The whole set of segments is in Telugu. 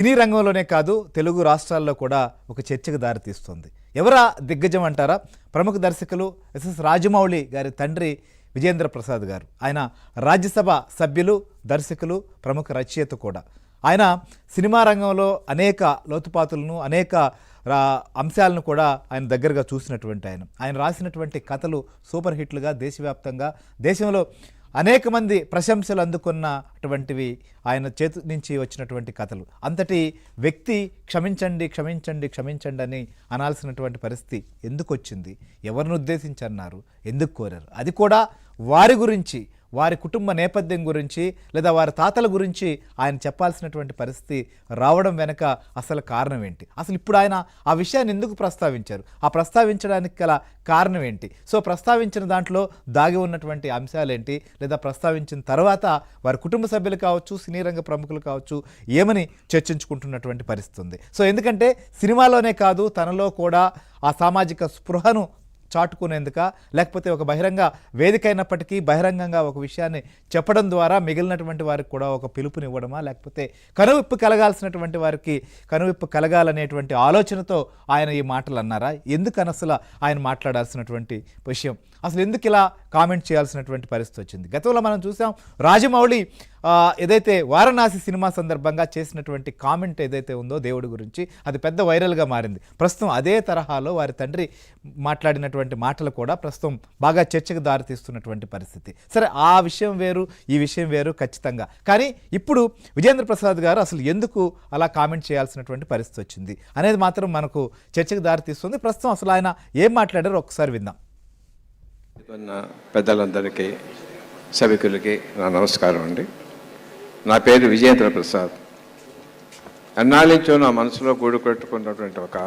సినీ రంగంలోనే కాదు తెలుగు రాష్ట్రాల్లో కూడా ఒక చర్చకు దారితీస్తుంది. ఎవరా దిగ్గజం అంటారా? ప్రముఖ దర్శకులు ఎస్ఎస్ రాజమౌళి గారి తండ్రి విజేంద్ర ప్రసాద్ గారు. ఆయన రాజ్యసభ సభ్యులు, దర్శకులు, ప్రముఖ రచయిత కూడా. ఆయన సినిమా రంగంలో అనేక లోతుపాతులను, అనేక అంశాలను కూడా ఆయన దగ్గరగా చూసినటువంటి ఆయన రాసినటువంటి కథలు సూపర్ హిట్లుగా దేశవ్యాప్తంగా, దేశంలో అనేక మంది ప్రశంసలు అందుకున్నటువంటివి ఆయన చేతి నుంచి వచ్చినటువంటి కథలు. అంతటి వ్యక్తి క్షమించండి క్షమించండి క్షమించండి అని అనాల్సినటువంటి పరిస్థితి ఎందుకు వచ్చింది? ఎవరిని ఉద్దేశించి అన్నారు? ఎందుకు కోరారు? అది కూడా వారి గురించి, వారి కుటుంబ నేపథ్యం గురించి, లేదా వారి తాతల గురించి ఆయన చెప్పాల్సినటువంటి పరిస్థితి రావడం వెనక అసలు కారణం ఏంటి? అసలు ఇప్పుడు ఆయన ఆ విషయాన్ని ఎందుకు ప్రస్తావించారు? ఆ ప్రస్తావించడానికి గల కారణం ఏంటి? సో ప్రస్తావించిన దాంట్లో దాగి ఉన్నటువంటి అంశాలు ఏంటి? లేదా ప్రస్తావించిన తర్వాత వారి కుటుంబ సభ్యులు కావచ్చు, సినీ రంగ ప్రముఖులు కావచ్చు, ఏమని చర్చించుకుంటున్నటువంటి పరిస్థితి ఉంది. సో ఎందుకంటే సినిమాలోనే కాదు, తనలో కూడా ఆ సామాజిక స్పృహను చాటుకునేందుక, లేకపోతే ఒక బహిరంగ వేదిక అయినప్పటికీ బహిరంగంగా ఒక విషయాన్ని చెప్పడం ద్వారా మిగిలినటువంటి వారికి కూడా ఒక పిలుపునివ్వడమా, లేకపోతే కనువిప్పు కలగాల్సినటువంటి వారికి కనువిప్పు కలగాలనేటువంటి ఆలోచనతో ఆయన ఈ మాటలు అన్నారా? ఎందుకని అసలు ఆయన మాట్లాడాల్సినటువంటి విషయం? అసలు ఎందుకు ఇలా కామెంట్ చేయాల్సినటువంటి పరిస్థితి వచ్చింది? గతంలో మనం చూసాం, రాజమౌళి ఏదైతే వారణాసి సినిమా సందర్భంగా చేసినటువంటి కామెంట్ ఏదైతే ఉందో దేవుడి గురించి, అది పెద్ద వైరల్గా మారింది. ప్రస్తుతం అదే తరహాలో వారి తండ్రి మాట్లాడినటువంటి మాటలు కూడా ప్రస్తుతం బాగా చర్చకు దారితీస్తున్నటువంటి పరిస్థితి. సరే, ఆ విషయం వేరు, ఈ విషయం వేరు ఖచ్చితంగా. కానీ ఇప్పుడు విజేంద్ర ప్రసాద్ గారు అసలు ఎందుకు అలా కామెంట్ చేయాల్సినటువంటి పరిస్థితి వచ్చింది అనేది మాత్రం మనకు చర్చకు దారితీస్తుంది. ప్రస్తుతం అసలు ఆయన ఏం మాట్లాడారో ఒకసారి విందాం. పెద్దలందరికీ, సభికులకి నా నమస్కారం అండి. నా పేరు విజేంద్ర ప్రసాద్. ఎన్నాళ్ళ నుంచో నా మనసులో గూడు కట్టుకున్నటువంటి ఒక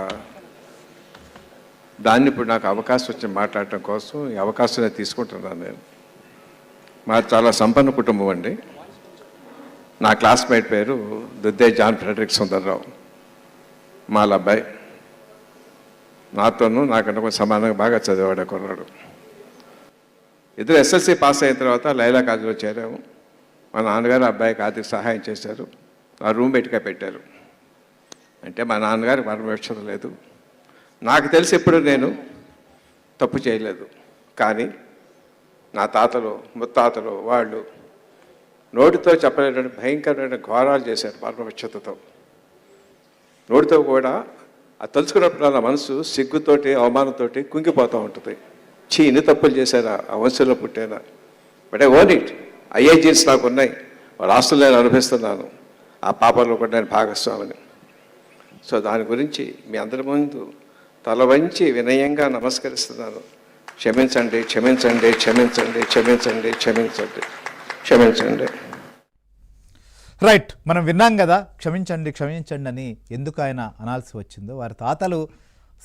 దాన్ని ఇప్పుడు నాకు అవకాశం వచ్చి మాట్లాడటం కోసం ఈ అవకాశాన్ని తీసుకుంటున్నాను. నేను మా చాలా సంపన్న కుటుంబం అండి. నా క్లాస్మేట్ పేరు దుద్దే జాన్ ఫ్రెడరిక్ సుందర్రావు. మా అబ్బాయి నాతోనూ నాకన్నా కొంచెం సమానంగా బాగా చదివాడు కొన్నాడు. ఇద్దరు ఎస్ఎస్సి పాస్ అయిన తర్వాత లైలా కాలేజీలో చేరాము. మా నాన్నగారు అబ్బాయికి ఆర్థిక సహాయం చేశారు. ఆ రూమ్మేట్గా పెట్టారు. అంటే మా నాన్నగారికి పరమేక్షత లేదు. నాకు తెలిసి ఎప్పుడు నేను తప్పు చేయలేదు. కానీ నా తాతలు, ముత్తాతలు వాళ్ళు నోటితో చెప్పలేటువంటి భయంకరమైన ఘోరాలు చేశారు పరమక్షతతో. నోటితో కూడా అది తలుచుకున్నప్పుడు నా మనసు సిగ్గుతోటి, అవమానంతో కుంగిపోతూ ఉంటుంది. ఇన్ని తప్పులు చేశారా, ఆ వంశంలో పుట్టారా? But I own it. అయ్యే జీన్స్ నాకు ఉన్నాయి. వాళ్ళ ఆస్తులు నేను అనుభవిస్తున్నాను. ఆ పాపంలో కూడా నేను భాగస్వామిని. సో దాని గురించి మీ అందరి ముందు తల వంచి వినయంగా నమస్కరిస్తున్నాను. క్షమించండి, క్షమించండి, క్షమించండి, క్షమించండి, క్షమించండి, క్షమించండి. రైట్, మనం విన్నాం కదా, క్షమించండి క్షమించండి అని ఎందుకు ఆయన అనాల్సి వచ్చిందో. వారి తాతలు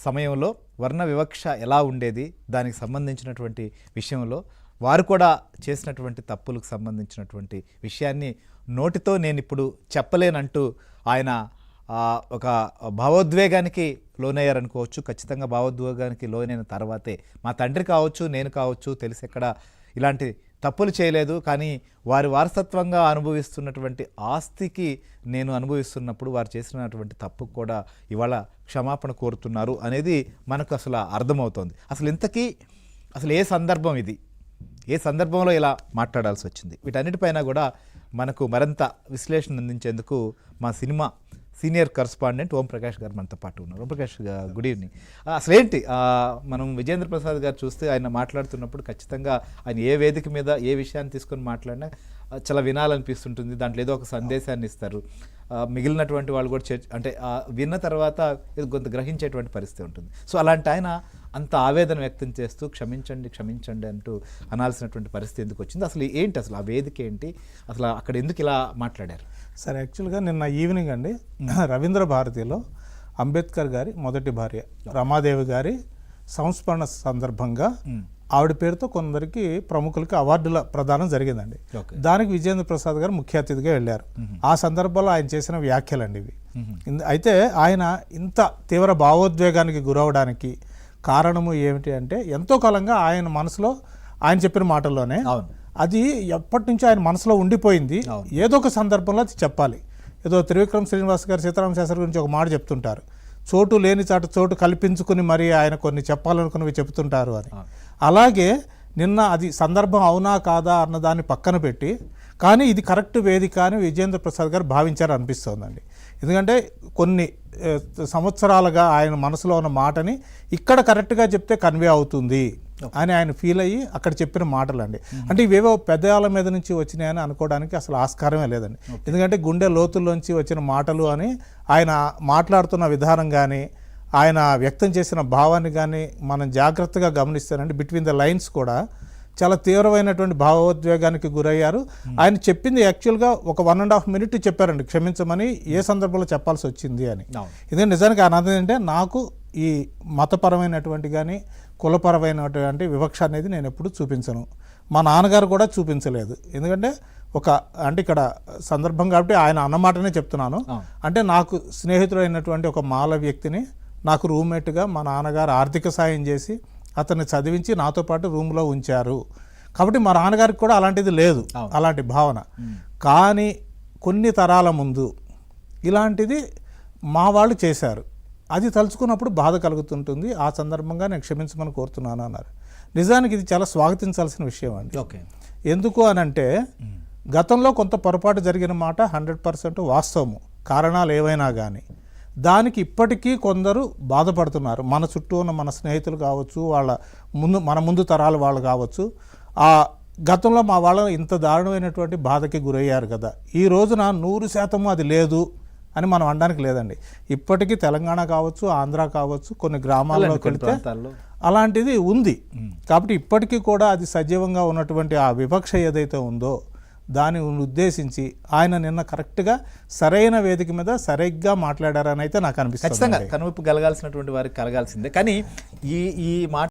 సమయంలో వర్ణ వివక్ష ఎలా ఉండేది, దానికి సంబంధించినటువంటి విషయంలో వారు కూడా చేసినటువంటి తప్పులకు సంబంధించినటువంటి విషయాన్ని నోటితో నేను ఇప్పుడు చెప్పలేనంటూ ఆయన ఒక భావోద్వేగానికి లోనయ్యారనుకోవచ్చు. ఖచ్చితంగా భావోద్వేగానికి లోనైన తర్వాతే మా తండ్రి కావచ్చు, నేను కావచ్చు, తెలిసి ఎక్కడ ఇలాంటి తప్పులు చేయలేదు, కానీ వారి వారసత్వంగా అనుభవిస్తున్నటువంటి ఆస్తికి నేను అనుభవిస్తున్నప్పుడు వారు చేసినటువంటి తప్పుకు కూడా ఇవాళ క్షమాపణ కోరుతున్నారు అనేది మనకు అసలు అర్థమవుతోంది. అసలు ఇంతకీ అసలు ఏ సందర్భం ఇది? ఏ సందర్భంలో ఇలా మాట్లాడాల్సి వచ్చింది? వీటన్నిటిపైన కూడా మనకు మరింత విశ్లేషణ అందించేందుకు మా cinema senior correspondent Om Prakash గారు మనతో పాటు ఉన్నారు. ఓం ప్రకాష్ గారు, గుడ్ ఈవినింగ్. అసలు ఏంటి, మనం విజేంద్ర ప్రసాద్ గారు చూస్తే ఆయన మాట్లాడుతున్నప్పుడు ఖచ్చితంగా ఆయన ఏ వేదిక మీద ఏ విషయాన్ని తీసుకొని మాట్లాడినా చాలా వినాలనిపిస్తుంటుంది. దాంట్లో ఏదో ఒక సందేశాన్ని ఇస్తారు. మిగిలినటువంటి వాళ్ళు కూడా అంటే విన్న తర్వాత కొంత గ్రహించేటువంటి పరిస్థితి ఉంటుంది. సో అలాంటి ఆయన అంత ఆవేదన వ్యక్తం చేస్తూ క్షమించండి క్షమించండి అంటూ అనాల్సినటువంటి పరిస్థితి ఎందుకు వచ్చింది? అసలు ఏంటి, అసలు ఆ వేదిక ఏంటి, అసలు అక్కడ ఎందుకు ఇలా మాట్లాడారు? సార్, యాక్చువల్గా నిన్న ఈవినింగ్ అండి రవీంద్ర భారతిలో అంబేద్కర్ గారి మొదటి భార్య రమాదేవి గారి సంస్మరణ సందర్భంగా ఆవిడ పేరుతో కొందరికి ప్రముఖులకి అవార్డుల ప్రదానం జరిగిందండి. దానికి విజేంద్ర ప్రసాద్ గారు ముఖ్య అతిథిగా వెళ్ళారు. ఆ సందర్భంలో ఆయన చేసిన వ్యాఖ్యలండి ఇవి. అయితే ఆయన ఇంత తీవ్ర భావోద్వేగానికి గురవడానికి కారణము ఏమిటి అంటే, ఎంతో కాలంగా ఆయన మనసులో ఆయన చెప్పిన మాటల్లోనే అది ఎప్పటి నుంచో ఆయన మనసులో ఉండిపోయింది. ఏదో ఒక సందర్భంలో అది చెప్పాలి. ఏదో త్రివిక్రమ్ శ్రీనివాస్ గారు సీతారామ శాస్త్రి గురించి ఒక మాట చెప్తుంటారు, చోటు లేని చాటు చోటు కల్పించుకుని మరి ఆయన కొన్ని చెప్పాలనుకున్నవి చెప్తుంటారు అని. అలాగే నిన్న అది సందర్భం అవునా కాదా అన్నదాన్ని పక్కన పెట్టి, కానీ ఇది కరెక్ట్ వేదిక అని విజయేంద్ర ప్రసాద్ గారు భావించారు అనిపిస్తోందండి. ఎందుకంటే కొన్ని సంవత్సరాలుగా ఆయన మనసులో ఉన్న మాటని ఇక్కడ కరెక్ట్గా చెప్తే కన్వే అవుతుంది అని ఆయన ఫీల్ అయ్యి అక్కడ చెప్పిన మాటలండి. అంటే ఇవేవో పెద్దవాళ్ళ మీద నుంచి వచ్చినాయని అనుకోవడానికి అసలు ఆస్కారమే లేదండి. ఎందుకంటే గుండె లోతుల్లోంచి వచ్చిన మాటలు అని ఆయన మాట్లాడుతున్న విధానం కానీ ఆయన వ్యక్తం చేసిన భావాన్ని కానీ మనం జాగ్రత్తగా గమనిస్తానండి. బిట్వీన్ ద లైన్స్ కూడా చాలా తీవ్రమైనటువంటి భావోద్వేగానికి గురయ్యారు. ఆయన చెప్పింది యాక్చువల్గా ఒక 1.5 minute చెప్పారండి, క్షమించమని ఏ సందర్భంలో చెప్పాల్సి వచ్చింది అని. ఇదే నిజానికి అన్నది అంటే నాకు ఈ మతపరమైనటువంటి కానీ కులపరమైనటువంటి వివక్ష అనేది నేను ఎప్పుడు చూపించను, మా నాన్నగారు కూడా చూపించలేదు. ఎందుకంటే అంటే ఇక్కడ సందర్భం కాబట్టి ఆయన అన్నమాటనే చెప్తున్నాను. అంటే నాకు స్నేహితుడైనటువంటి ఒక మాల వ్యక్తిని నాకు రూమ్మేట్గా మా నాన్నగారు ఆర్థిక సాయం చేసి అతన్ని చదివించి నాతో పాటు రూమ్లో ఉంచారు. కాబట్టి మా నాన్నగారికి కూడా అలాంటిది లేదు, అలాంటి భావన. కానీ కొన్ని తరాల ముందు ఇలాంటిది మా వాళ్ళు చేశారు, అది తలుచుకున్నప్పుడు బాధ కలుగుతుంటుంది. ఆ సందర్భంగా నేను క్షమించమని కోరుతున్నాను అన్నారు. నిజానికి ఇది చాలా స్వాగతించాల్సిన విషయం అండి. ఎందుకు అనంటే గతంలో కొంత పొరపాటు జరిగిన మాట 100% వాస్తవము, కారణాలు ఏవైనా కానీ దానికి ఇప్పటికీ కొందరు బాధపడుతున్నారు. మన చుట్టూ ఉన్న మన స్నేహితులు కావచ్చు, మన ముందు తరాల వాళ్ళు కావచ్చు, ఆ గతంలో మా వాళ్ళు ఇంత దారుణమైనటువంటి బాధకి గురయ్యారు కదా, ఈ రోజున 100% అది లేదు అని మనం అనడానికి లేదండి. ఇప్పటికీ తెలంగాణ కావచ్చు, ఆంధ్ర కావచ్చు, కొన్ని గ్రామాల్లోకి వెళితే అలాంటిది ఉంది. కాబట్టి ఇప్పటికీ కూడా అది సజీవంగా ఉన్నటువంటి ఆ వివక్ష ఏదైతే ఉందో దాన్ని ఉద్దేశించి ఆయన నిన్న కరెక్ట్గా సరైన వేదిక మీద సరిగ్గా మాట్లాడారని అయితే నాకు అనిపిస్తుంది. ఖచ్చితంగా కనువిప్పు కలగాల్సినటువంటి వారికి కలగాల్సిందే. కానీ ఈ మాట